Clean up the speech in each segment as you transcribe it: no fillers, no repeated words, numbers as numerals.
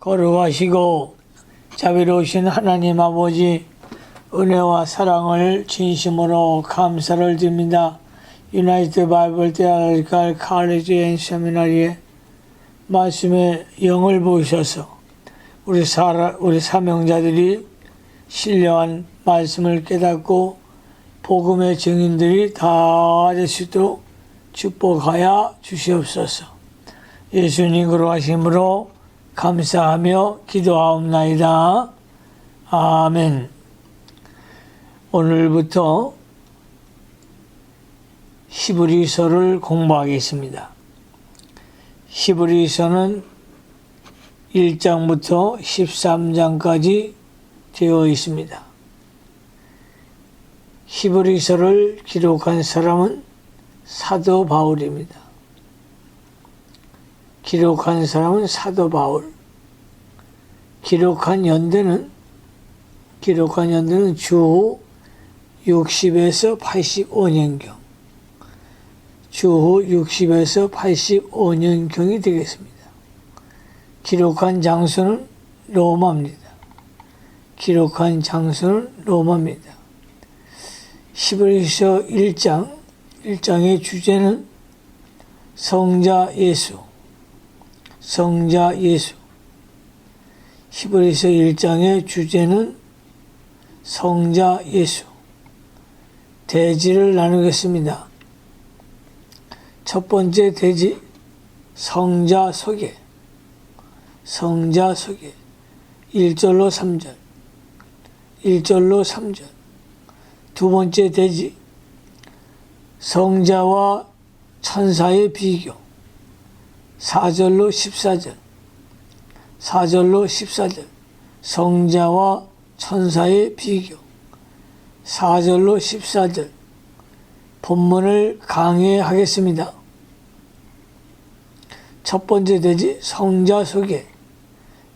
거룩하시고 자비로우신 하나님 아버지, 은혜와 사랑을 진심으로 감사를 드립니다. 유나이티드 바이블 대학갈 칼리지 앤 세미나리에 말씀의 영을 보셔서 우리 사명자들이 신령한 말씀을 깨닫고 복음의 증인들이 다 될 수 있도록 축복하여 주시옵소서. 예수님 거룩하심으로 감사하며 기도하옵나이다. 아멘. 오늘부터 히브리서를 공부하겠습니다. 히브리서는 1장부터 13장까지 되어 있습니다. 히브리서를 기록한 사람은 사도 바울입니다. 기록한 사람은 사도 바울. 기록한 연대는 주후 60에서 85년경. 주후 60에서 85년경이 되겠습니다. 기록한 장소는 로마입니다. 기록한 장소는 로마입니다. 히브리서 1장의 주제는 성자 예수. 히브리서 1장의 주제는 성자 예수. 대지를 나누겠습니다. 첫 번째 대지, 성자 소개. 1절로 3절. 두 번째 대지, 성자와 천사의 비교. 4절로 14절. 성자와 천사의 비교. 4절로 14절. 본문을 강해하겠습니다. 첫 번째 대지, 성자 소개.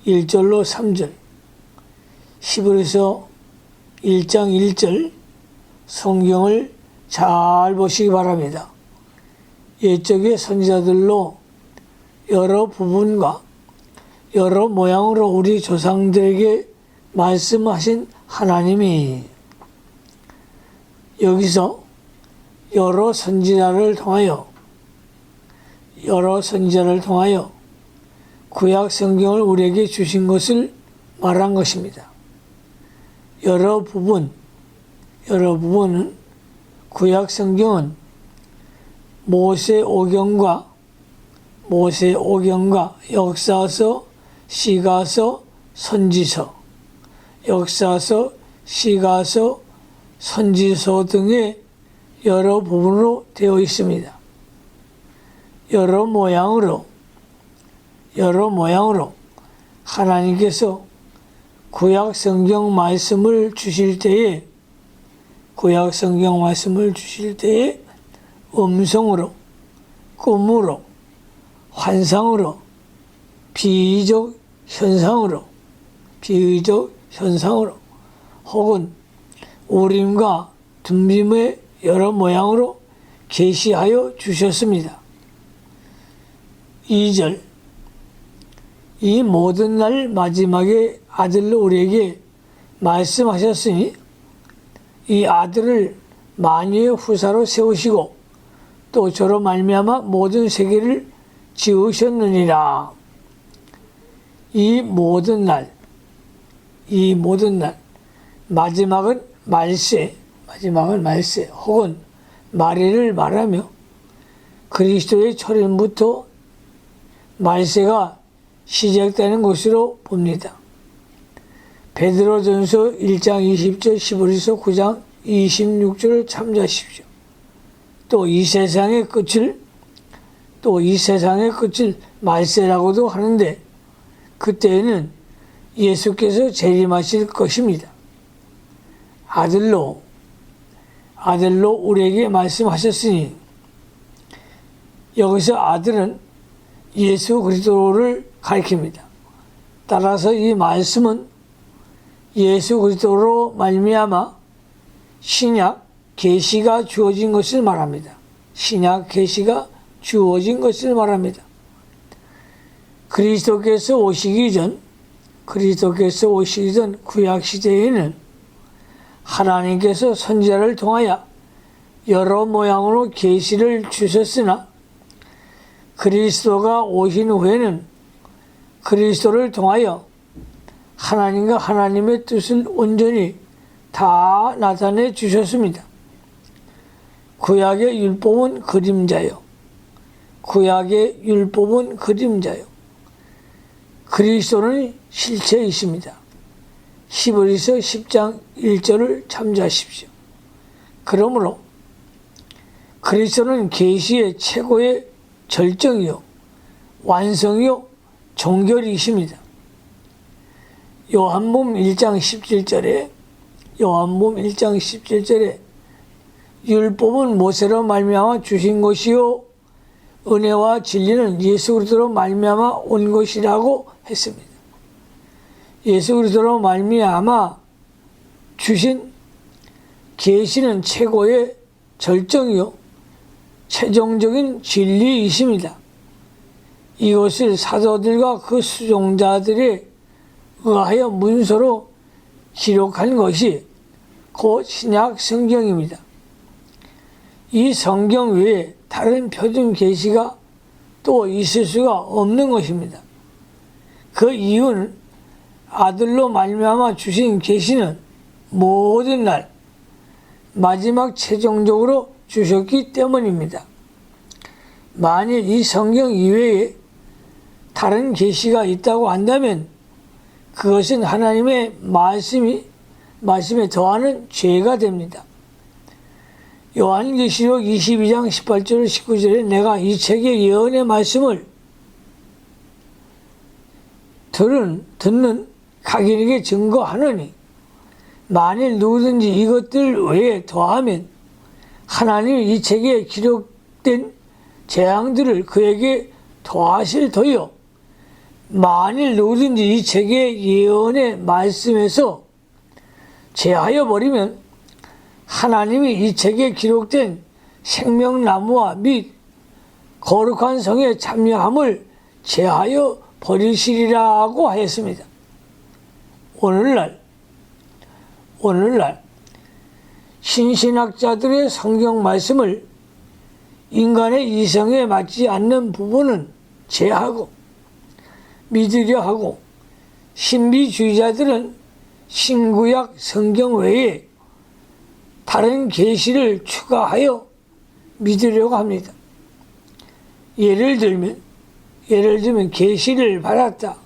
1절로 3절. 히브리서 1장 1절 성경을 잘 보시기 바랍니다. 옛적의 선지자들로 여러 부분과 여러 모양으로 우리 조상들에게 말씀하신 하나님이 여기서 여러 선지자를 통하여 구약 성경을 우리에게 주신 것을 말한 것입니다. 여러 부분은 구약 성경은 모세오경과 역사서, 시가서, 선지서 등의 여러 부분으로 되어 있습니다. 여러 모양으로 하나님께서 구약 성경 말씀을 주실 때에 음성으로, 꿈으로, 환상으로, 비의적 현상으로 혹은 우림과 둠빔의 여러 모양으로 계시하여 주셨습니다. 2절, 이 모든 날 마지막에 아들로 우리에게 말씀하셨으니 이 아들을 만유의 후사로 세우시고 또 저로 말미암아 모든 세계를 지으셨느니라. 이 모든 날, 마지막은 말세 혹은 말일을 말하며 그리스도의 초림부터 말세가 시작되는 것으로 봅니다. 베드로전서 1장 20절, 히브리서 9장 26절을 참조하십시오. 또 이 세상의 끝을 말세라고도 하는데 그때에는 예수께서 재림하실 것입니다. 아들로 우리에게 말씀하셨으니 여기서 아들은 예수 그리스도를 가리킵니다. 따라서 이 말씀은 예수 그리스도로 말미암아 신약 계시가 주어진 것을 말합니다. 신약 계시가 주어진 것을 말합니다. 그리스도께서 오시기 전 그리스도께서 오시던 구약 시대에는 하나님께서 선지자를 통하여 여러 모양으로 계시를 주셨으나 그리스도가 오신 후에는 그리스도를 통하여 하나님과 하나님의 뜻을 온전히 다 나타내 주셨습니다. 구약의 율법은 그림자요. 구약의 율법은 그림자요. 그리스도는 실체이십니다. 히브리서 10장 1절을 참조하십시오. 그러므로 그리스도는 계시의 최고의 절정이요 완성이요 종결이십니다. 요한복음 1장 17절에 율법은 모세로 말미암아 주신 것이요 은혜와 진리는 예수 그리스도로 말미암아 온 것이라고 했습니다. 예수 그리스도로 말미암아 주신 계시는 최고의 절정이요 최종적인 진리이십니다. 이것을 사도들과 그 수종자들에 의하여 문서로 기록한 것이 곧 신약 성경입니다. 이 성경 외에 다른 표준 계시가 또 있을 수가 없는 것입니다. 그 이유는 아들로 말미암아 주신 계시는 모든 날 마지막 최종적으로 주셨기 때문입니다. 만일 이 성경 이외에 다른 계시가 있다고 한다면 그것은 하나님의 말씀에 더하는 죄가 됩니다. 요한계시록 22장 18절 19절에 내가 이 책의 예언의 말씀을 듣는 각인에게 증거하노니 만일 누구든지 이것들 외에 더하면 하나님이 이 책에 기록된 재앙들을 그에게 더하실 터이요 만일 누구든지 이 책의 예언의 말씀에서 제하여 버리면 하나님이 이 책에 기록된 생명나무와 및 거룩한 성의 참여함을 제하여 버리시리라고 하였습니다. 오늘날 신신학자들의 성경 말씀을 인간의 이성에 맞지 않는 부분은 제하고 믿으려 하고 신비주의자들은 신구약 성경 외에 다른 계시를 추가하여 믿으려고 합니다. 예를 들면 계시를 받았다.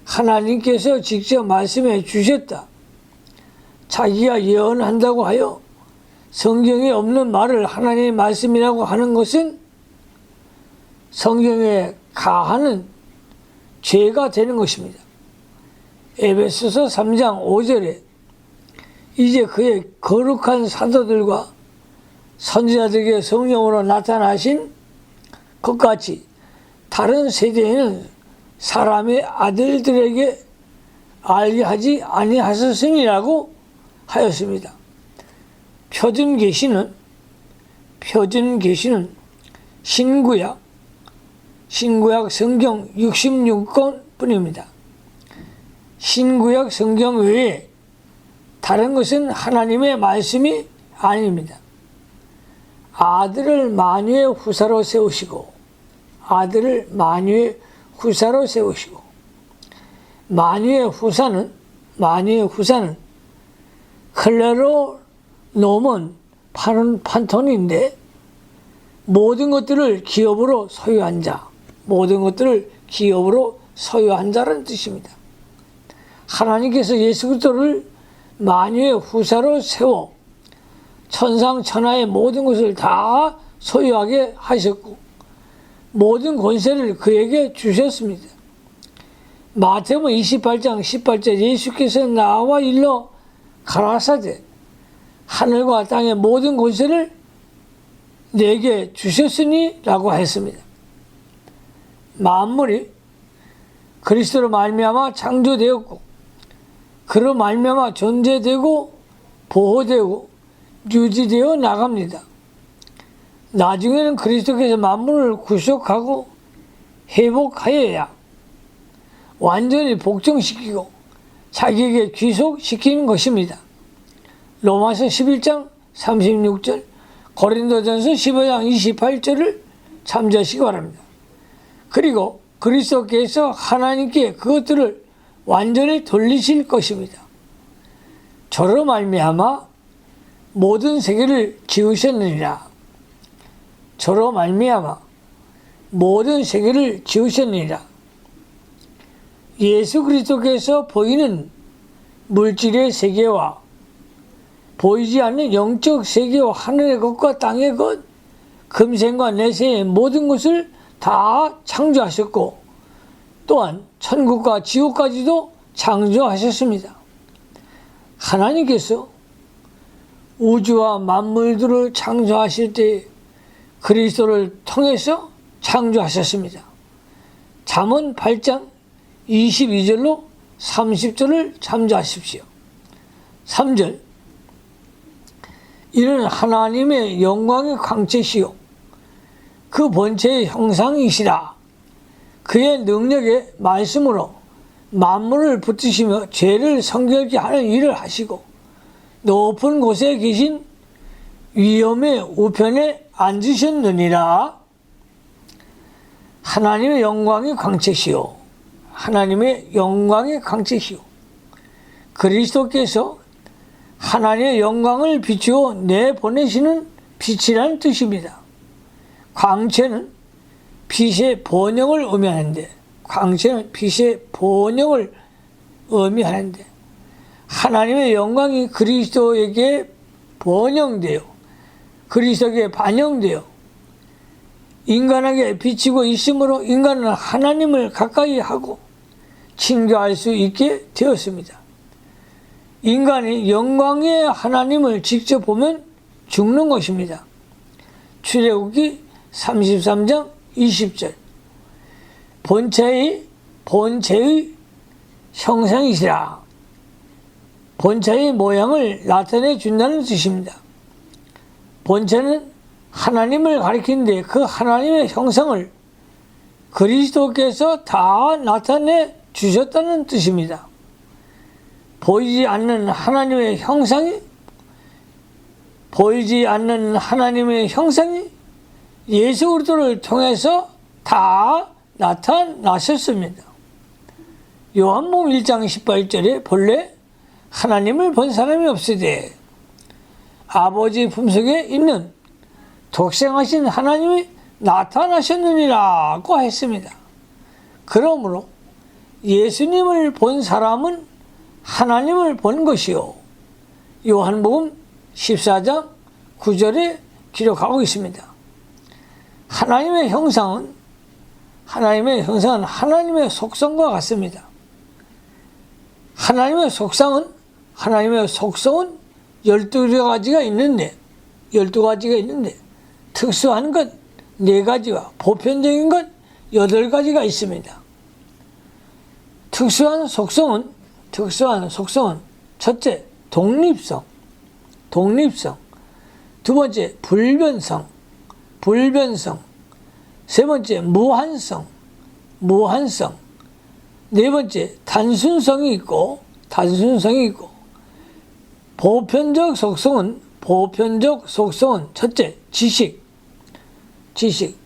하나님께서 직접 말씀해 주셨다. 자기가 예언한다고 하여 성경에 없는 말을 하나님의 말씀이라고 하는 것은 성경에 가하는 죄가 되는 것입니다. 에베소서 3장 5절에 이제 그의 거룩한 사도들과 선지자들에게 성령으로 나타나신 것 같이 다른 세대에는 사람의 아들들에게 알게 하지 아니하셨음이라고 하였습니다. 표준 계시는 신구약 성경 66권 뿐입니다. 신구약 성경 외에 다른 것은 하나님의 말씀이 아닙니다. 아들을 만유의 후사로 세우시고 만유의 후사는 클레로 노먼 판톤인데 모든 것들을 기업으로 소유한 자라는 뜻입니다. 하나님께서 예수 그리스도를 만유의 후사로 세워 천상 천하의 모든 것을 다 소유하게 하셨고 모든 권세를 그에게 주셨습니다. 마태복음 28장 18절 예수께서 나와 일러 가라사대 하늘과 땅의 모든 권세를 내게 주셨으니 라고 했습니다. 만물이 그리스도로 말미암아 창조되었고 그로 말미암아 존재되고 보호되고 유지되어 나갑니다. 나중에는 그리스도께서 만물을 구속하고 회복하여야 완전히 복종시키고 자기에게 귀속시키는 것입니다. 로마서 11장 36절, 고린도전서 15장 28절을 참조하시기 바랍니다. 그리고 그리스도께서 하나님께 그것들을 완전히 돌리실 것입니다. 저로 말미암아 모든 세계를 지으셨느니라. 저로 말미암아 모든 세계를 지으셨느니라. 예수 그리스도께서 보이는 물질의 세계와 보이지 않는 영적 세계와 하늘의 것과 땅의 것, 금생과 내세의 모든 것을 다 창조하셨고 또한 천국과 지옥까지도 창조하셨습니다. 하나님께서 우주와 만물들을 창조하실 때 그리스도를 통해서 창조하셨습니다. 잠언 8장 22절로 30절을 참조하십시오. 3절, 이는 하나님의 영광의 광채시요 그 본체의 형상이시라. 그의 능력의 말씀으로 만물을 붙드시며 죄를 성결케 하는 일을 하시고 높은 곳에 계신 위엄의 우편에 앉으셨느니라. 하나님의 영광의 광채시요 하나님의 영광의 광채시요 그리스도께서 하나님의 영광을 비추어 내보내시는 빛이라는 뜻입니다. 광채는 빛의 번영을 의미하는데 하나님의 영광이 그리스도에게 번영되어 그리스도에게 반영되어 인간에게 비치고 있으므로 인간은 하나님을 가까이 하고 친교할 수 있게 되었습니다. 인간이 영광의 하나님을 직접 보면 죽는 것입니다. 출애굽기 33장 20절, 본체의 형상이시라. 본체의 모양을 나타내 준다는 뜻입니다. 본체는 하나님을 가리키는데 그 하나님의 형상을 그리스도께서 다 나타내 주셨다는 뜻입니다. 보이지 않는 하나님의 형상이 예수 그리스도를 통해서 다 나타나셨습니다. 요한복음 1장 18절에 본래 하나님을 본 사람이 없으되 아버지 품속에 있는 독생하신 하나님이 나타나셨느니라고 했습니다. 그러므로 예수님을 본 사람은 하나님을 본 것이요. 요한복음 14장 9절에 기록하고 있습니다. 하나님의 형상은 하나님의 속성과 같습니다. 하나님의 속성은 12가지가 있는데 특수한 것 4가지와 보편적인 것 8가지가 있습니다. 특수한 속성은 첫째, 독립성. 두 번째, 불변성. 세 번째, 무한성. 네 번째, 단순성이 있고 보편적 속성은 첫째, 지식.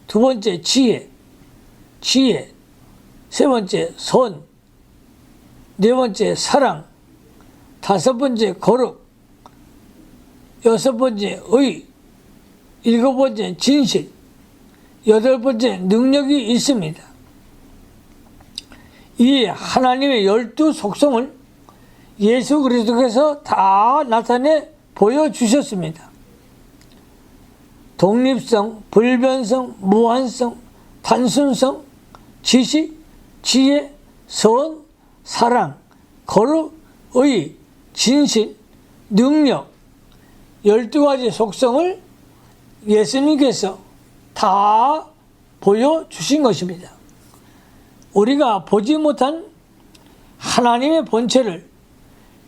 두 번째, 지혜. 세 번째, 선. 네 번째, 사랑. 다섯 번째, 거룩. 여섯 번째, 의. 일곱 번째, 진실. 여덟 번째, 능력이 있습니다. 이 하나님의 12속성을 예수 그리스도께서 다 나타내 보여주셨습니다. 독립성, 불변성, 무한성, 단순성, 지식, 지혜, 선, 사랑, 거룩, 의, 진실, 능력 12가지 속성을 예수님께서 다 보여주신 것입니다. 우리가 보지 못한 하나님의 본체를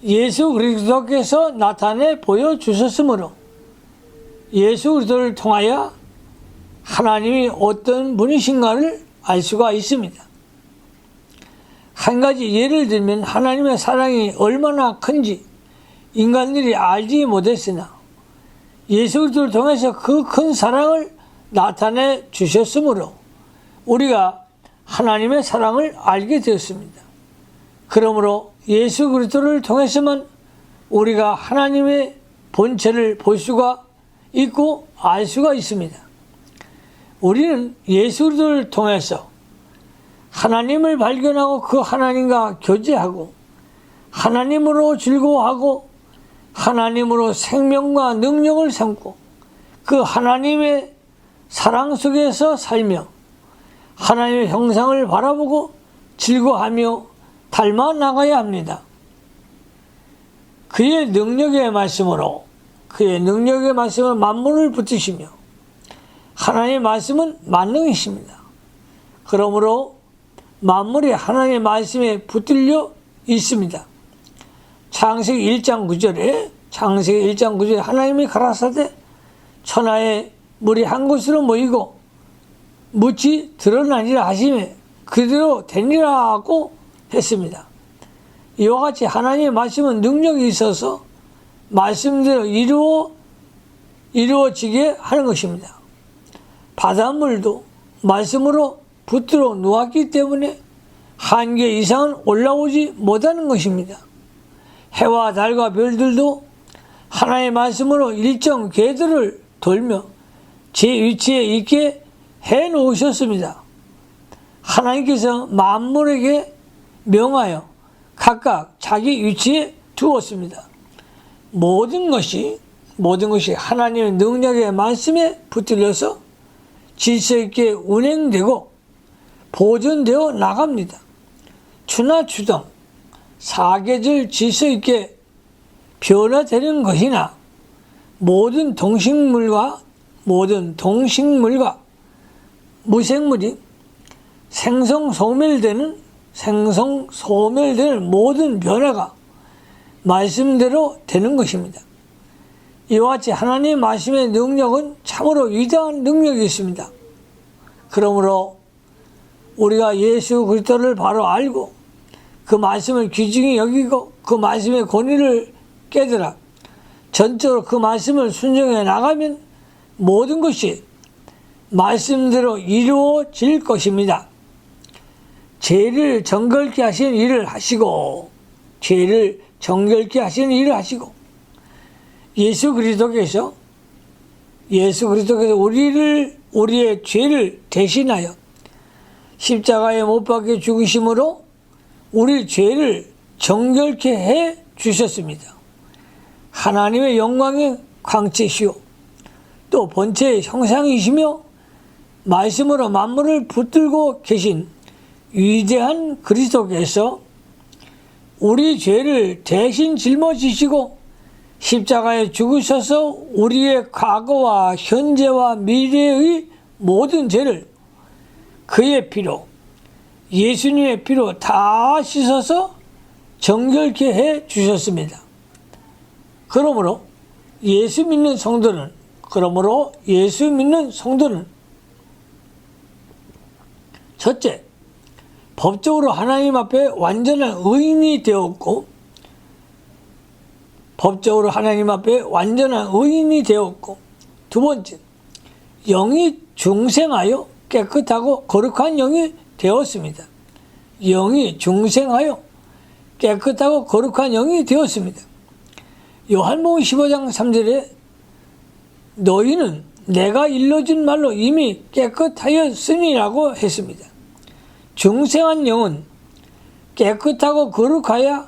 예수 그리스도께서 나타내 보여주셨으므로 예수 그리스도를 통하여 하나님이 어떤 분이신가를 알 수가 있습니다. 한 가지 예를 들면 하나님의 사랑이 얼마나 큰지 인간들이 알지 못했으나 예수 그리스도를 통해서 그 큰 사랑을 나타내 주셨으므로 우리가 하나님의 사랑을 알게 되었습니다. 그러므로 예수 그리스도를 통해서만 우리가 하나님의 본체를 볼 수가 있고 알 수가 있습니다. 우리는 예수 그리스도를 통해서 하나님을 발견하고 그 하나님과 교제하고 하나님으로 즐거워하고 하나님으로 생명과 능력을 삼고 그 하나님의 사랑 속에서 살며 하나님의 형상을 바라보고 즐거워하며 닮아 나가야 합니다. 그의 능력의 말씀으로 만물을 붙이시며 하나님의 말씀은 만능이십니다. 그러므로 만물이 하나님의 말씀에 붙들려 있습니다. 창세기 1장 9절에 하나님이 가라사대 천하에 물이 한 곳으로 모이고 묻이 드러나니라 하시매 그대로 되니라고 했습니다. 이와 같이 하나님의 말씀은 능력이 있어서 말씀대로 이루어지게 하는 것입니다. 바닷물도 말씀으로 붙들어 놓았기 때문에 한계 이상은 올라오지 못하는 것입니다. 해와 달과 별들도 하나님의 말씀으로 일정 궤도를 돌며 제 위치에 있게 해 놓으셨습니다. 하나님께서 만물에게 명하여 각각 자기 위치에 두었습니다. 모든 것이 하나님의 능력의 말씀에 붙들려서 질서 있게 운행되고 보존되어 나갑니다. 추나 추동, 사계절 질서 있게 변화되는 것이나 모든 동식물과 무생물이 생성소멸되는 모든 변화가 말씀대로 되는 것입니다. 이와 같이 하나님의 말씀의 능력은 참으로 위대한 능력이 있습니다. 그러므로 우리가 예수 그리스도를 바로 알고 그 말씀을 귀중히 여기고 그 말씀의 권위를 깨달아 전적으로 그 말씀을 순종해 나가면 모든 것이 말씀대로 이루어질 것입니다. 죄를 정결케 하시는 일을 하시고 예수 그리스도께서 우리의 죄를 대신하여 십자가에 못 박혀 죽으심으로 우리 죄를 정결케 해 주셨습니다. 하나님의 영광의 광채시오 또 본체의 형상이시며 말씀으로 만물을 붙들고 계신 위대한 그리스도께서 우리 죄를 대신 짊어지시고 십자가에 죽으셔서 우리의 과거와 현재와 미래의 모든 죄를 그의 피로 예수님의 피로 다 씻어서 정결케 해 주셨습니다. 그러므로 예수 믿는 성도는 첫째, 법적으로 하나님 앞에 완전한 의인이 되었고 두 번째, 영이 중생하여 깨끗하고 거룩한 영이 되었습니다. 요한복음 15장 3절에 너희는 내가 일러준 말로 이미 깨끗하였으니라고 했습니다. 중생한 영은 깨끗하고 거룩하여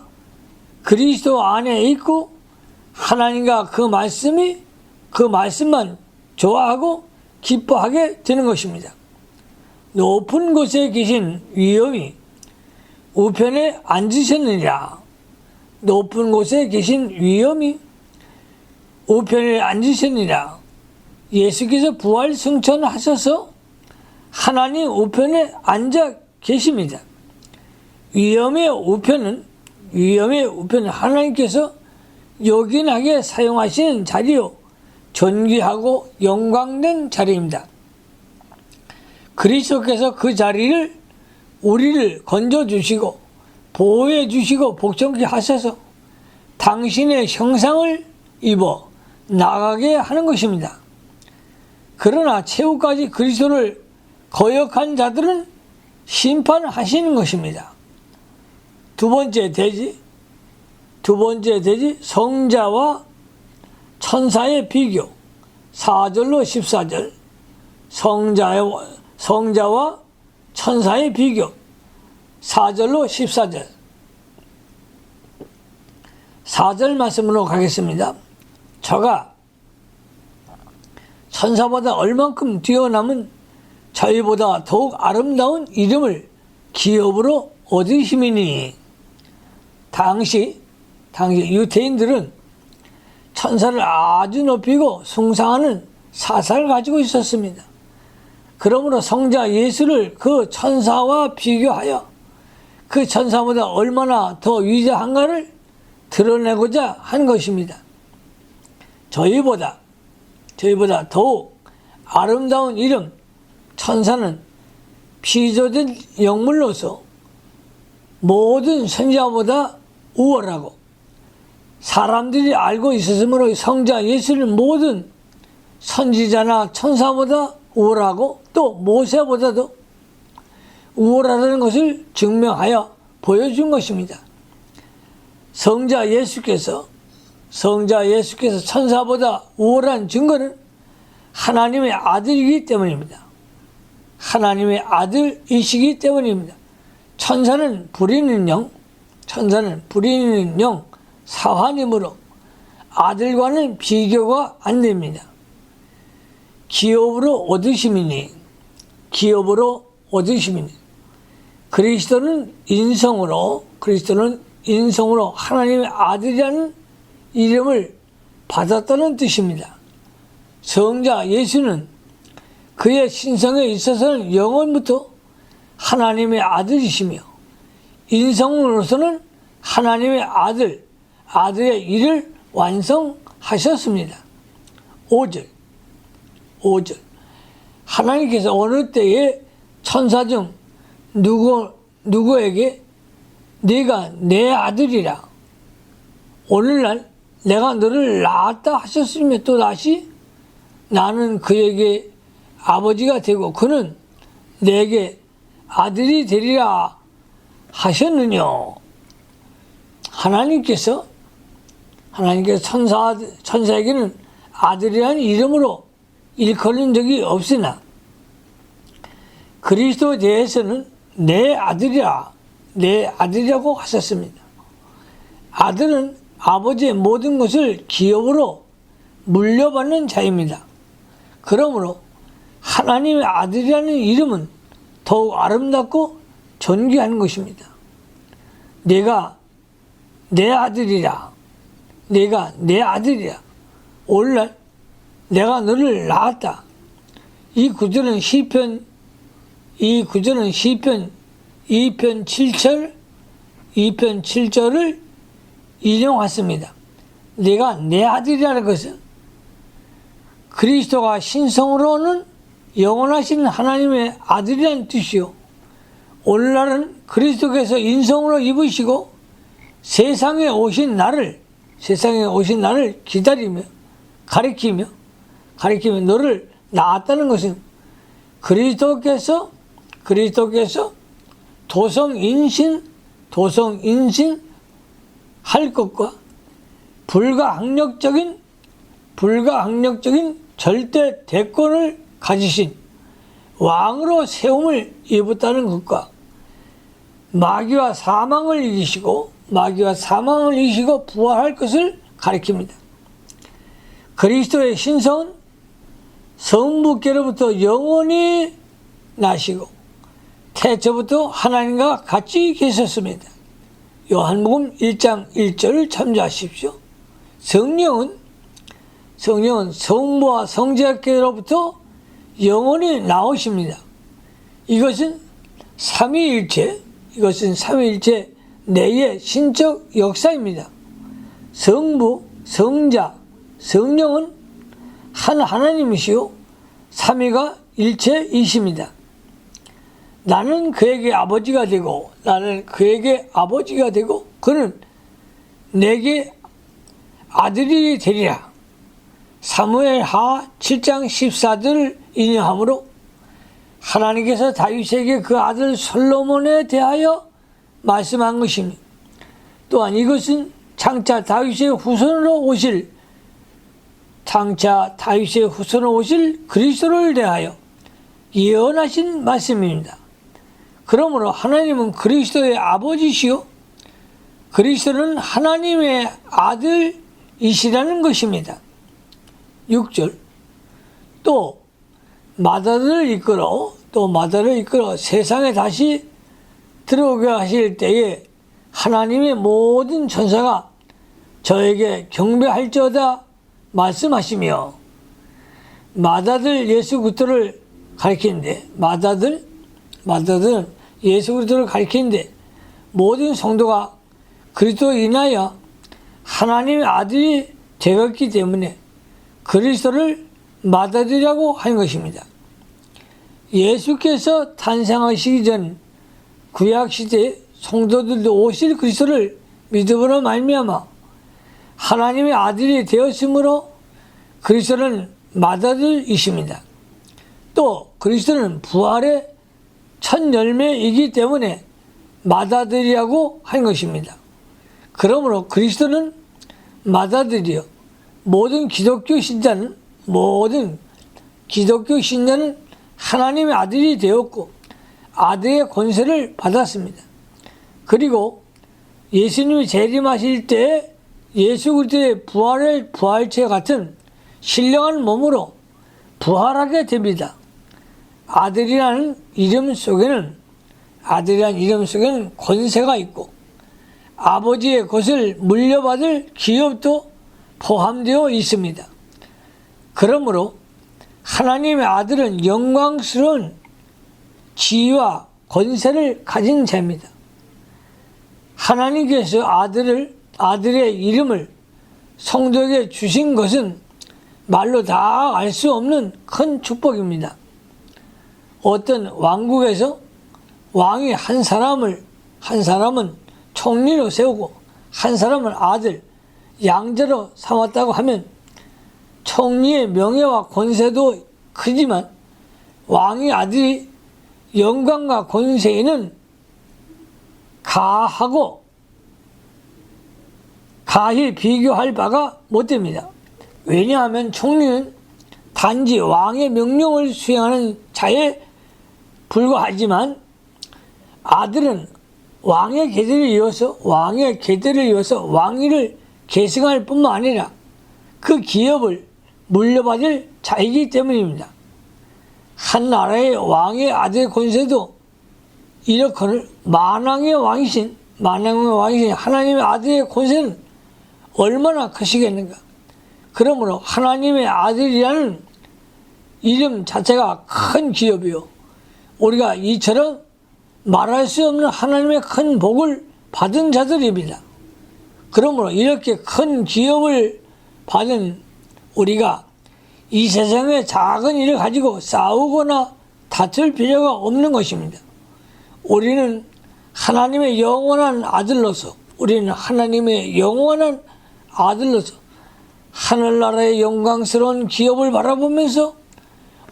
그리스도 안에 있고 하나님과 그 말씀만 좋아하고 기뻐하게 되는 것입니다. 높은 곳에 계신 위엄이 우편에 앉으셨느니라. 예수께서 부활 승천하셔서 하나님 우편에 앉아 계십니다. 위엄의 우편은 하나님께서 요긴하게 사용하시는 자리요 존귀하고 영광된 자리입니다. 그리스도께서 그 자리를 우리를 건져주시고 보호해 주시고 복종케 하셔서 당신의 형상을 입어 나가게 하는 것입니다. 그러나 최후까지 그리스도를 거역한 자들은 심판하시는 것입니다. 두 번째 대지 성자와 천사의 비교 4절로 14절 성자와 천사의 비교 4절로 14절 4절 말씀으로 가겠습니다. 저가 천사보다 얼만큼 뛰어남은 저희보다 더욱 아름다운 이름을 기업으로 얻으심이니. 당시 유대인들은 천사를 아주 높이고 숭상하는 사상을 가지고 있었습니다. 그러므로 성자 예수를 그 천사와 비교하여 그 천사보다 얼마나 더 위대한가를 드러내고자 한 것입니다. 저희보다 더욱 아름다운 이름 천사는 피조된 영물로서 모든 선지자보다 우월하고 사람들이 알고 있었으므로 성자 예수는 모든 선지자나 천사보다 우월하고 또 모세보다도 우월하다는 것을 증명하여 보여준 것입니다. 성자 예수께서 천사보다 우월한 증거는 하나님의 아들이기 때문입니다. 하나님의 아들이시기 때문입니다. 천사는 부리는 영, 사환이므로 아들과는 비교가 안 됩니다. 기업으로 얻으심이니. 그리스도는 인성으로 하나님의 아들이라는 이름을 받았다는 뜻입니다. 성자 예수는 그의 신성에 있어서는 영원부터 하나님의 아들이시며 인성으로서는 하나님의 아들의 일을 완성하셨습니다. 5절 하나님께서 어느 때에 천사 중 누구에게 네가 내 아들이라 오늘날 내가 너를 낳았다 하셨으며 또 다시 나는 그에게 아버지가 되고 그는 내게 아들이 되리라 하셨느냐. 하나님께서 천사에게는 아들이라는 이름으로 일컬은 적이 없으나 그리스도에 대해서는 내 아들이라고 하셨습니다. 아들은 아버지의 모든 것을 기업으로 물려받는 자입니다. 그러므로 하나님의 아들이라는 이름은 더욱 아름답고 존귀한 것입니다. 내가 내 아들이라. 오늘날 내가 너를 낳았다. 이 구절은 시편 2편 7절을 인용했습니다. 내가 내 아들이라는 것은 그리스도가 신성으로는 영원하신 하나님의 아들이라는 뜻이요. 오늘날은 그리스도께서 인성으로 입으시고 세상에 오신 나를 기다리며 가리키며 너를 낳았다는 것은 그리스도께서 도성인신 할 것과 불가항력적인 절대 대권을 가지신 왕으로 세움을 입었다는 것과 마귀와 사망을 이기시고 부활할 것을 가리킵니다. 그리스도의 신성은 성부께로부터 영원히 나시고 태초부터 하나님과 같이 계셨습니다. 요한복음 1장 1절을 참조하십시오. 성령은 성부와 성자께로부터 영원히 나오십니다. 이것은 삼위일체 내의 신적 역사입니다. 성부, 성자, 성령은 한 하나님이시요 삼위가 일체이십니다. 나는 그에게 아버지가 되고 나는 그에게 아버지가 되고 그는 내게 아들이 되리라. 사무엘하 7장 14절을 인용하므로 하나님께서 다윗에게 그 아들 솔로몬에 대하여 말씀한 것입니다. 또한 이것은 장차 다윗의 후손으로 오실 그리스도를 대하여 예언하신 말씀입니다. 그러므로 하나님은 그리스도의 아버지시요 그리스도는 하나님의 아들이시라는 것입니다. 6절 또 마다를 이끌어 세상에 다시 들어오게 하실 때에 하나님의 모든 천사가 저에게 경배할지어다 말씀하시며 마다들 예수 그리스도를 가리키는데 마다들은 예수 그리스도를 가리키는데 모든 성도가 그리스도로 인하여 하나님의 아들이 되었기 때문에 그리스도를 마다들이라고 하는 것입니다. 예수께서 탄생하시기 전 구약시대 성도들도 오실 그리스도를 믿음으로 말미암아 하나님의 아들이 되었으므로 그리스도는 마다들이십니다. 또 그리스도는 부활의 첫 열매이기 때문에 마다들이라고 하는 것입니다. 그러므로 그리스도는 마다들이요 모든 기독교 신자는 하나님의 아들이 되었고 아들의 권세를 받았습니다. 그리고 예수님이 재림하실 때 예수 그리스도의 부활체 같은 신령한 몸으로 부활하게 됩니다. 아들이라는 이름 속에는 권세가 있고 아버지의 것을 물려받을 기업도 포함되어 있습니다. 그러므로 하나님의 아들은 영광스러운 지위와 권세를 가진 자입니다. 하나님께서 아들의 이름을 성도에게 주신 것은 말로 다 알 수 없는 큰 축복입니다. 어떤 왕국에서 왕이 한 사람은 총리로 세우고 한 사람은 아들, 양자로 삼았다고 하면 총리의 명예와 권세도 크지만 왕의 아들이 영광과 권세에는 가히 비교할 바가 못됩니다. 왜냐하면 총리는 단지 왕의 명령을 수행하는 자에 불과하지만 아들은 왕의 계대를 이어서 왕위를 계승할 뿐만 아니라 그 기업을 물려받을 자이기 때문입니다. 한 나라의 왕의 아들의 권세도 이렇거늘 만왕의 왕이신 하나님의 아들의 권세는 얼마나 크시겠는가. 그러므로 하나님의 아들이라는 이름 자체가 큰 기업이요 우리가 이처럼 말할 수 없는 하나님의 큰 복을 받은 자들입니다. 그러므로 이렇게 큰 기업을 받은 우리가 이 세상의 작은 일을 가지고 싸우거나 다툴 필요가 없는 것입니다. 우리는 하나님의 영원한 아들로서 하늘나라의 영광스러운 기업을 바라보면서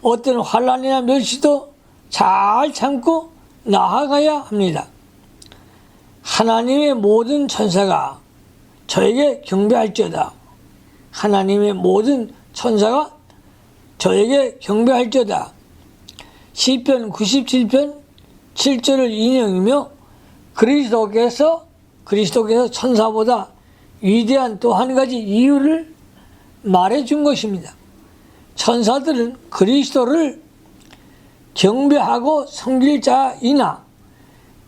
어떤 환난이나 멸시도 잘 참고 나아가야 합니다. 하나님의 모든 천사가 저에게 경배할지어다. 하나님의 모든 천사가 저에게 경배할지어다. 시편 97편 7절을 인용이며 그리스도께서 천사보다 위대한 또 한 가지 이유를 말해준 것입니다. 천사들은 그리스도를 경배하고 섬길 자이나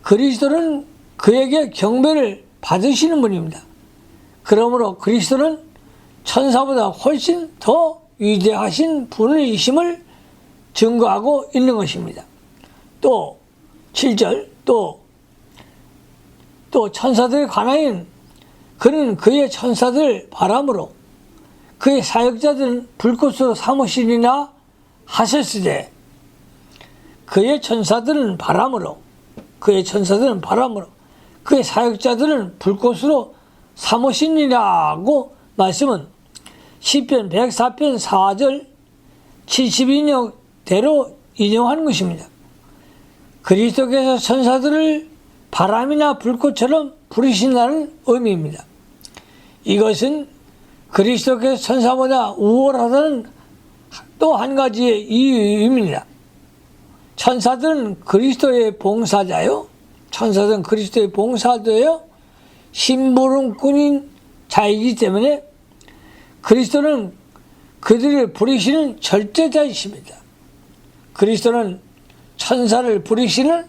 그리스도는 그에게 경배를 받으시는 분입니다. 그러므로 그리스도는 천사보다 훨씬 더 위대하신 분이심을 증거하고 있는 것입니다. 또 7절 또 천사들에 관하여는 그는 그의 천사들 바람으로 그의 사역자들은 불꽃으로 삼으시리나 하셨으되 그의 천사들은 바람으로 그의 천사들은 바람으로, 그의 사역자들은 불꽃으로 삼으시니라고 말씀은 시편 104편 4절 72년대로 인용한 것입니다. 그리스도께서 천사들을 바람이나 불꽃처럼 부르신다는 의미입니다. 이것은 그리스도께서 천사보다 우월하다는 또 한 가지의 이유입니다. 천사들은 그리스도의 봉사자요, 천사들은 그리스도의 봉사자요, 심부름꾼인 자이기 때문에 그리스도는 그들을 부리시는 절대자이십니다. 그리스도는 천사를 부리시는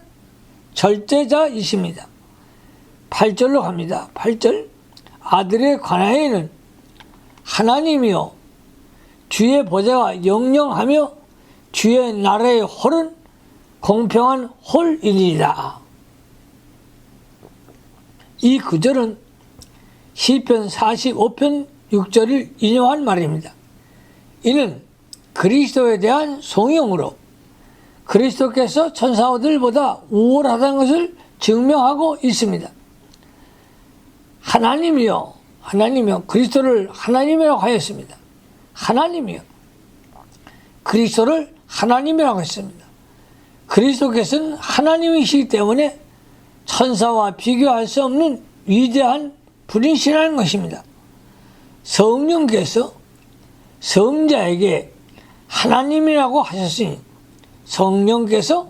절대자이십니다. 8절로 갑니다. 8절. 아들에 관하여는 하나님이요 주의 보좌가 영영하며 주의 나라의 홀은 공평한 홀이니라. 이 구절은 시편 45편 6절을 인용한 말입니다. 이는 그리스도에 대한 송영으로 그리스도께서 천사들보다 우월하다는 것을 증명하고 있습니다. 하나님이요, 그리스도를 하나님이라고 하였습니다. 하나님이요, 그리스도를 하나님이라고 했습니다. 그리스도께서는 하나님이시기 때문에 천사와 비교할 수 없는 위대한 분이시라는 것입니다. 성령께서 성자에게 하나님이라고 하셨으니, 성령께서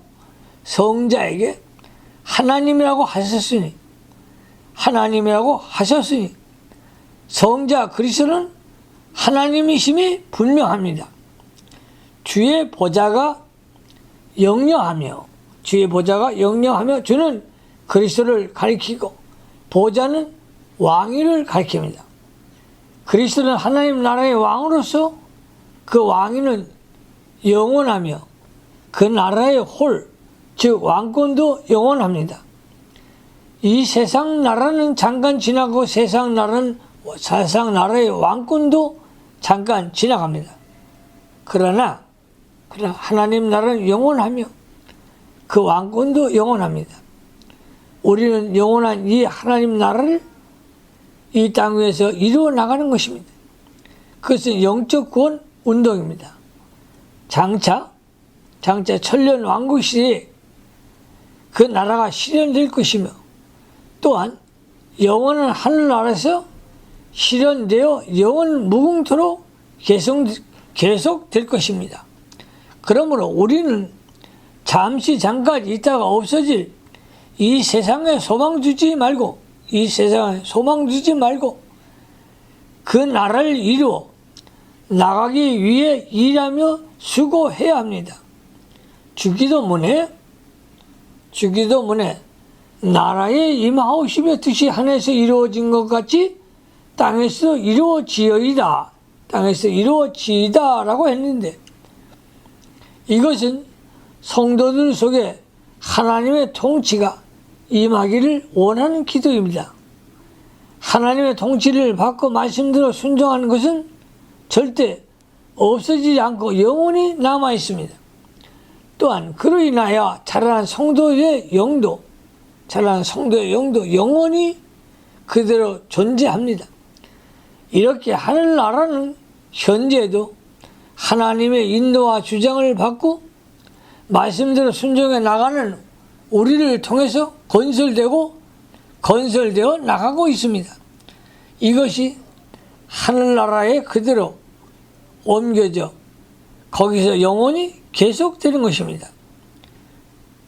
성자에게 하나님이라고 하셨으니, 성자 그리스도는 하나님이심이 분명합니다. 주의 보좌가 영영하며, 주는 그리스도를 가리키고 보좌는 왕위를 가리킵니다. 그리스도는 하나님 나라의 왕으로서 그 왕위는 영원하며 그 나라의 홀, 즉 왕권도 영원합니다. 이 세상 나라는 잠깐 지나고 세상 나라의 왕권도 잠깐 지나갑니다. 그러나 하나님 나라는 영원하며 그 왕권도 영원합니다. 우리는 영원한 이 하나님 나라를 이 땅 위에서 이루어 나가는 것입니다. 그것은 영적 구원 운동입니다. 장차 천년 왕국 시대에 그 나라가 실현될 것이며, 또한 영원한 하늘나라에서 실현되어 영원 무궁토록 계속될 것입니다. 그러므로 우리는 잠깐 있다가 없어질 이 세상에 소망 두지 말고 그 나라를 이루어 나가기 위해 일하며 수고해야 합니다. 주기도문에 나라의 임하오심의 뜻이 하늘에서 이루어진 것 같이 땅에서 이루어지이다 라고 했는데, 이것은 성도들 속에 하나님의 통치가 임하기를 원하는 기도입니다. 하나님의 통치를 받고 말씀대로 순종하는 것은 절대 없어지지 않고 영원히 남아 있습니다. 또한 그로 인하여 자라난 성도의 영도 영원히 그대로 존재합니다. 이렇게 하늘나라는 현재도 하나님의 인도와 주장을 받고 말씀대로 순종해 나가는 우리를 통해서 건설되어 나가고 있습니다. 이것이 하늘나라에 그대로 옮겨져 거기서 영원히 계속되는 것입니다.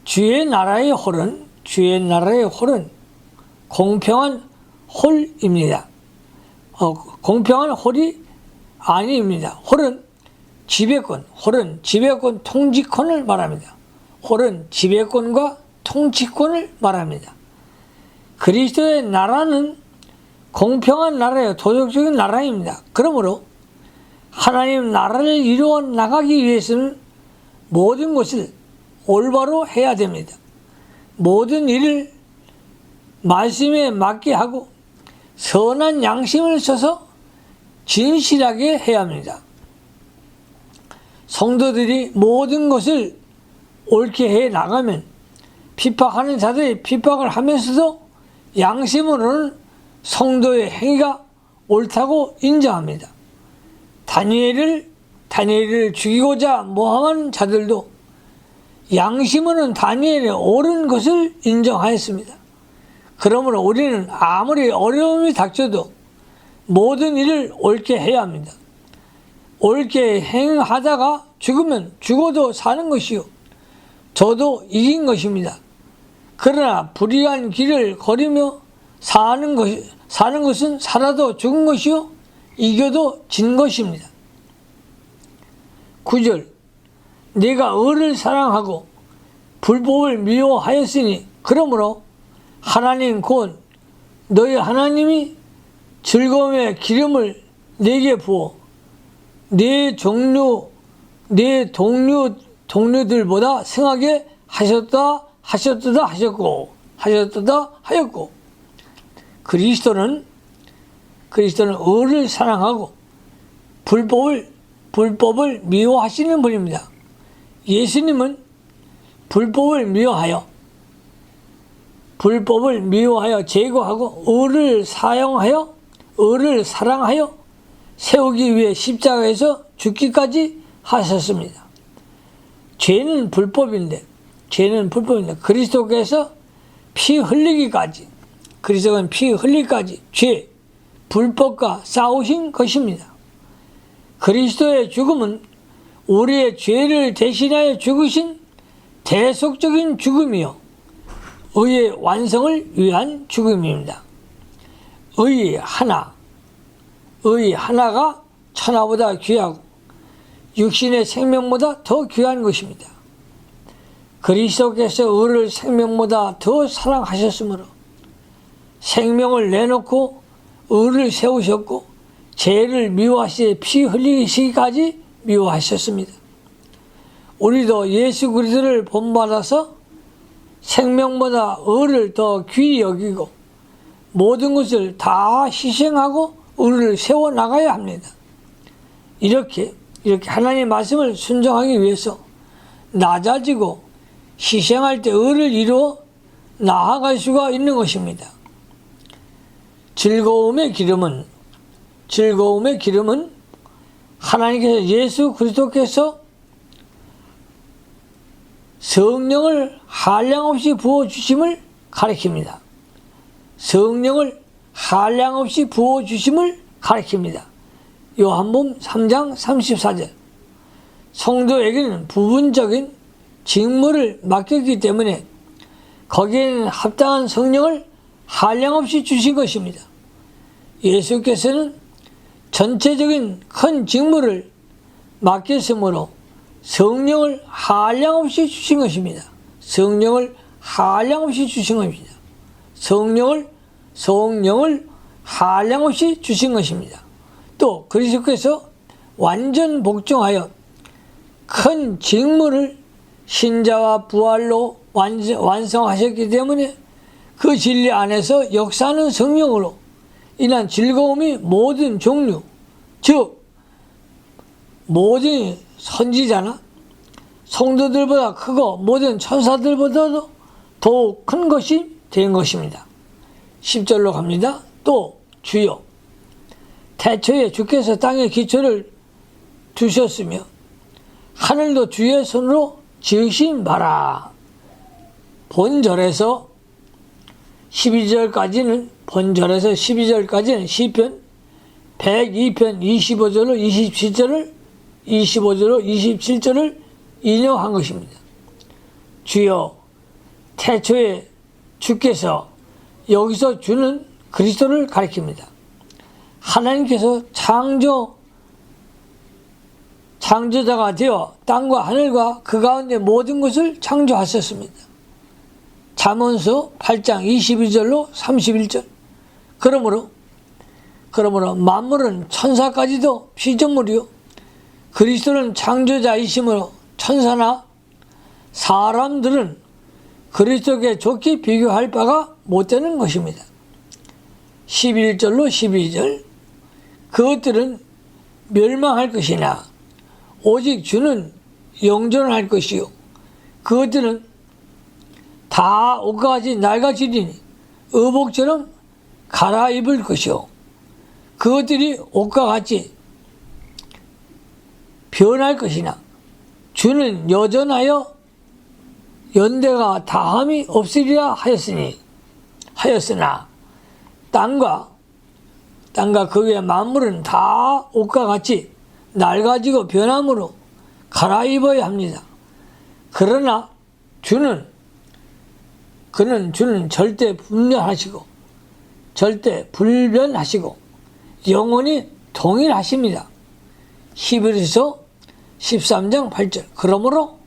주의 나라의 홀은 공평한 홀입니다. 공평한 홀이 아닙니다. 홀은 지배권 통치권을 말합니다. 홀은 지배권과 통치권을 말합니다. 그리스도의 나라는 공평한 나라예요. 도덕적인 나라입니다. 그러므로 하나님 나라를 이루어 나가기 위해서는 모든 것을 올바로 해야 됩니다. 모든 일을 말씀에 맞게 하고 선한 양심을 써서 진실하게 해야 합니다. 성도들이 모든 것을 옳게 해 나가면 핍박하는 자들이 핍박을 하면서도 양심으로는 성도의 행위가 옳다고 인정합니다. 다니엘을 죽이고자 모함하는 자들도 양심으로는 다니엘의 옳은 것을 인정하였습니다. 그러므로 우리는 아무리 어려움이 닥쳐도 모든 일을 옳게 해야 합니다. 옳게 행하다가 죽으면 죽어도 사는 것이요, 저도 이긴 것입니다. 그러나 불의한 길을 걸으며 사는 것은 살아도 죽은 것이요, 이겨도 진 것입니다. 9절, 내가 의를 사랑하고 불법을 미워하였으니 그러므로 하나님 곧 너희 하나님이 즐거움의 기름을 내게 부어 내 동료들보다 승하게 하셨다 하였고 그리스도는 의를 사랑하고 불법을 미워하시는 분입니다. 예수님은 불법을 미워하여 제거하고 의를 사랑하여 세우기 위해 십자가에서 죽기까지 하셨습니다. 죄는 불법인데 그리스도께서 피 흘리기까지 죄, 불법과 싸우신 것입니다. 그리스도의 죽음은 우리의 죄를 대신하여 죽으신 대속적인 죽음이요, 의의 완성을 위한 죽음입니다. 의 하나가 천하보다 귀하고 육신의 생명보다 더 귀한 것입니다. 그리스도께서 의를 생명보다 더 사랑하셨으므로 생명을 내놓고 의를 세우셨고 죄를 미워하시되 피 흘리시기까지 미워하셨습니다. 우리도 예수 그리스도를 본받아서 생명보다 의를 더 귀히 여기고 모든 것을 다 희생하고 의를 세워나가야 합니다. 이렇게 하나님의 말씀을 순종하기 위해서 낮아지고 희생할 때 의를 이루어 나아갈 수가 있는 것입니다. 즐거움의 기름은 하나님께서 예수 그리스도께서 성령을 한량없이 부어주심을 가리킵니다. 성령을 한량없이 부어주심을 가리킵니다. 요한복음 3장 34절. 성도에게는 부분적인 직무를 맡겼기 때문에 거기에는 합당한 성령을 한량없이 주신 것입니다. 예수께서는 전체적인 큰 직무를 맡겼으므로 성령을 한량없이 주신 것입니다. 성령을 한량없이 주신 것입니다. 또 그리스도께서 완전 복종하여 큰 직무를 신자와 부활로 완성하셨기 때문에 그 진리 안에서 역사하는 성령으로 인한 즐거움이 모든 종류, 즉 모든 선지자나 성도들보다 크고 모든 천사들보다도 더욱 큰 것이 된 것입니다. 10절로 갑니다. 또 주여, 태초에 주께서 땅에 기초를 두셨으며 하늘도 주의 손으로 지으신 바라. 본절에서 12절까지는 시편 102편 25절로 27절을 인용한 것입니다. 주여, 태초에 주께서, 여기서 주는 그리스도를 가리킵니다. 하나님께서 창조자가 되어 땅과 하늘과 그 가운데 모든 것을 창조하셨습니다. 잠언서 8장 22절로 31절. 그러므로 만물은 천사까지도 피조물이요 그리스도는 창조자이심으로 천사나 사람들은 그리스도께 좋게 비교할 바가 못 되는 것입니다. 11절로 12절. 그것들은 멸망할 것이나 오직 주는 영존할 것이요 그것들은 다 옷과 같이 낡아지리니 의복처럼 갈아입을 것이요 그것들이 옷과 같이 변할 것이나 주는 여전하여 연대가 다함이 없으리라 하였으나 땅과 그 위의 만물은 다 옷과 같이 낡아지고 변함으로 갈아입어야 합니다. 그러나 주는 절대 불변하시고 영원히 동일하십니다. 히브리서 13장 8절. 그러므로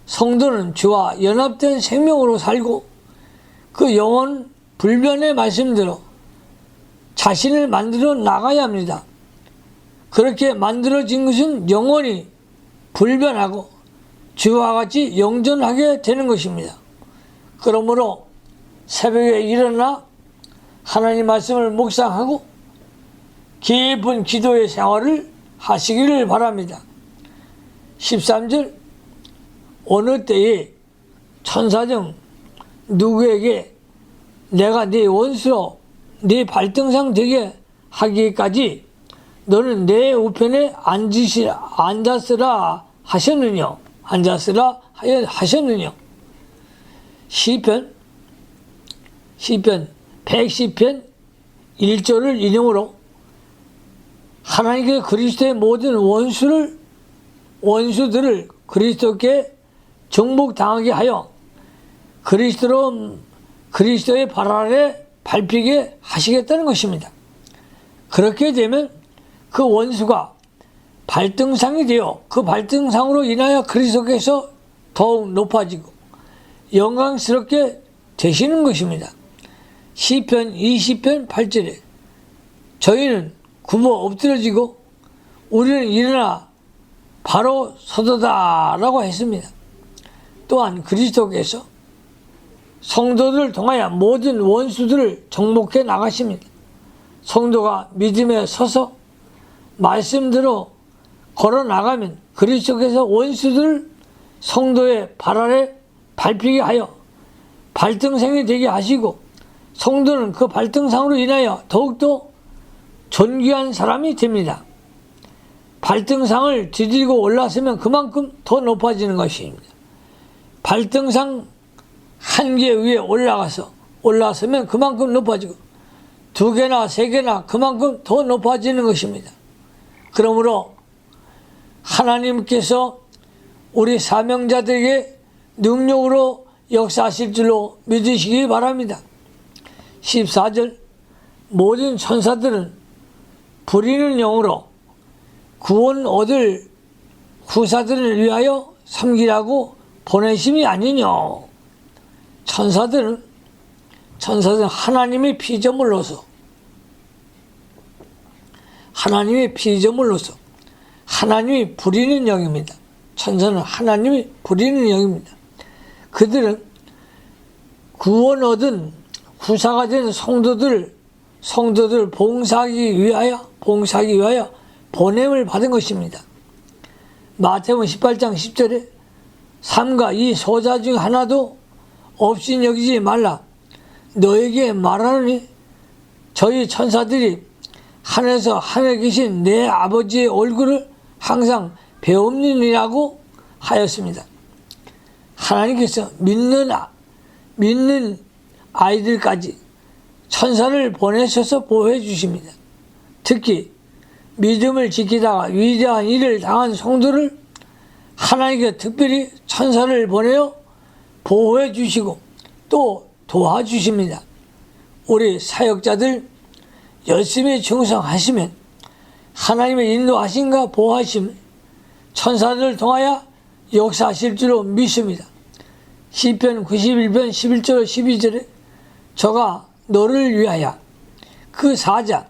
성도는 주와 연합된 생명으로 살고 그 영원 불변의 말씀대로 자신을 만들어 나가야 합니다. 그렇게 만들어진 것은 영원히 불변하고 주와 같이 영존하게 되는 것입니다. 그러므로 새벽에 일어나 하나님 말씀을 묵상하고 깊은 기도의 생활을 하시기를 바랍니다. 13절 어느 때에 천사 중 누구에게 내가 네 원수로 네 발등상 되게 하기까지 너는 내 우편에 앉았으라 하셨느냐 시편 110편 1절을 인용으로 하나님께 그리스도의 모든 원수들을 그리스도께 정복당하게 하여 그리스도의 발 아래 밟히게 하시겠다는 것입니다. 그렇게 되면 그 원수가 발등상이 되어 그 발등상으로 인하여 그리스도께서 더욱 높아지고 영광스럽게 되시는 것입니다. 시편 20편 8절에 저희는 굽어 엎드러지고 우리는 일어나 바로 서도다 라고 했습니다. 또한 그리스도께서 성도들을 통하여 모든 원수들을 정복해 나가십니다. 성도가 믿음에 서서 말씀대로 걸어 나가면 그리스도께서 원수들을 성도의 발 아래 밟히게 하여 발등상이 되게 하시고 성도는 그 발등상으로 인하여 더욱더 존귀한 사람이 됩니다. 발등상을 디디고 올라서면 그만큼 더 높아지는 것입니다. 발등상 한 개 위에 올라서면 그만큼 높아지고 두 개나 세 개나 그만큼 더 높아지는 것입니다. 그러므로 하나님께서 우리 사명자들에게 능력으로 역사하실 줄로 믿으시기 바랍니다. 14절 모든 천사들은 부리는 영으로 구원 얻을 후사들을 위하여 섬기라고 보내심이 아니냐. 천사들은 하나님의 피조물로서 하나님이 부리는 영입니다. 천사는 하나님이 부리는 영입니다. 그들은 구원 얻은 후사가 된 성도들 봉사하기 위하여 보냄을 받은 것입니다. 마태복음 18장 10절에 삼가 이 소자 중 하나도 없이 여기지 말라. 너에게 말하노니 저희 천사들이 하늘에서 하늘에 계신 내 아버지의 얼굴을 항상 배움니라고 하였습니다. 하나님께서 믿는 아이들까지 천사를 보내셔서 보호해 주십니다. 특히 믿음을 지키다가 위대한 일을 당한 성도를 하나님께 특별히 천사를 보내어 보호해 주시고 또 도와주십니다. 우리 사역자들 열심히 충성하시면 하나님의 인도하심과 보호하심 천사들을 통하여 역사하실 줄로 믿습니다. 시편 91편 11절 12절에 저가 너를 위하여 그 사자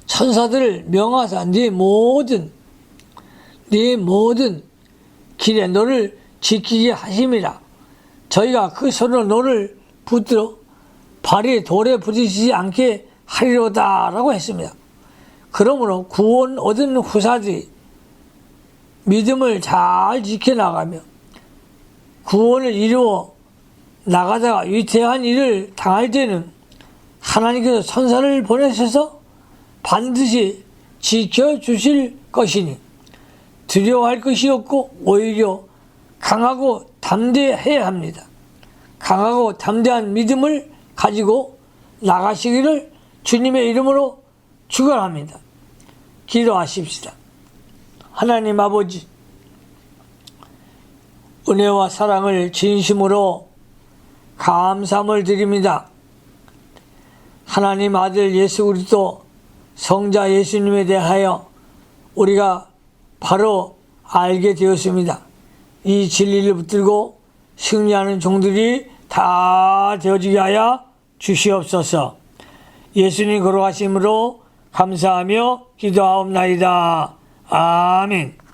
천사들을 명하사 네 모든 길에 너를 지키게 하심이라. 저희가 그 손으로 너를 붙들어 발이 돌에 부딪히지 않게 하리로다 라고 했습니다. 그러므로 구원 얻은 후사들이 믿음을 잘 지켜나가며 구원을 이루어 나가다가 위태한 일을 당할 때는 하나님께서 천사를 보내셔서 반드시 지켜주실 것이니 두려워할 것이 없고 오히려 강하고 담대해야 합니다. 강하고 담대한 믿음을 가지고 나가시기를 주님의 이름으로 축원합니다. 기도하십시다. 하나님 아버지, 은혜와 사랑을 진심으로 감사함을 드립니다. 하나님 아들 예수 그리스도 성자 예수님에 대하여 우리가 바로 알게 되었습니다. 이 진리를 붙들고 승리하는 종들이 다 되어지게 하여 주시옵소서. 예수님 걸어가심으로 감사하며 기도하옵나이다. 아멘.